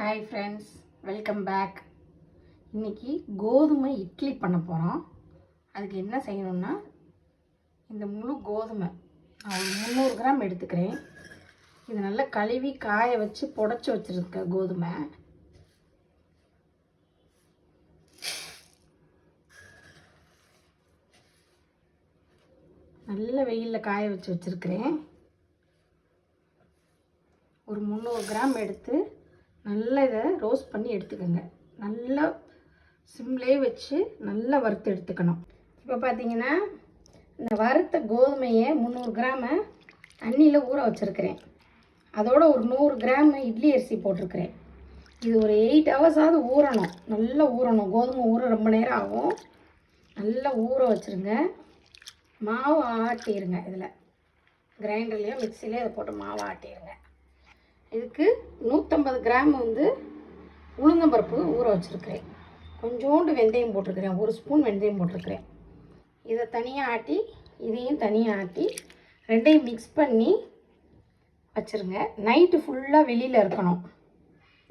Hi friends, welcome back. இன்றைக்கி கோதுமை இட்லி பண்ண போகிறோம். அதுக்கு என்ன செய்யணும்னா, இந்த முழு கோதுமை நான் ஒரு 300 கிராம் எடுத்துக்கிறேன். இது நல்லா கழுவி காய வச்சு புடச்சி வச்சுருக்க கோதுமை. நல்ல வெயிலில் காய வச்சு வச்சுருக்கிறேன். ஒரு 300 கிராம் எடுத்து நல்லா இதை ரோஸ்ட் பண்ணி எடுத்துக்கோங்க. நல்லா சிம்லேயே வச்சு நல்லா வறுத்து எடுத்துக்கணும். இப்போ பார்த்தீங்கன்னா, இந்த வறுத்த கோதுமையை 300 கிராமை தண்ணியில் ஊற வச்சுருக்கிறேன். அதோட ஒரு 100 கிராம் இட்லி அரிசி போட்டிருக்கிறேன். இது ஒரு 8 ஹவர்ஸாவது ஊறணும். நல்லா ஊறணும். கோதுமை ஊற ரொம்ப நேரம் ஆகும். நல்லா ஊற வச்சுருங்க. மாவு ஆட்டிடுங்க. இதில் கிரைண்டர்லேயோ மிக்சிலேயோ இதை போட்டு மாவு ஆட்டிடுங்க. இதுக்கு 150 கிராம் உளுந்தம்பருப்பு ஊற வச்சுருக்கிறேன். கொஞ்சோண்டு வெந்தயம் போட்டிருக்கிறேன். 1 ஸ்பூன் வெந்தயம் போட்டிருக்கிறேன். இதை தனியாக ஆட்டி இதையும் தனியாக ஆட்டி ரெண்டையும் மிக்ஸ் பண்ணி வச்சுருங்க. நைட்டு ஃபுல்லாக வெளியில் இருக்கணும்.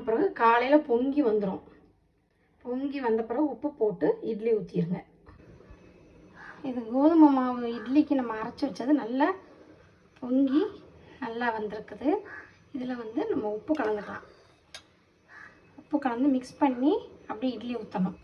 பிறகு காலையில் பொங்கி வந்துடும். பொங்கி வந்த பிறகு உப்பு போட்டு இட்லி ஊற்றிடுங்க. இது கோதுமை மாவு இட்லிக்கு நம்ம அரைச்சி வச்சது நல்லா பொங்கி நல்லா வந்திருக்குது. இதில் நம்ம உப்பு கலந்துக்கலாம். உப்பு கலந்து மிக்ஸ் பண்ணி அப்படியே இட்லி ஊற்றணும்.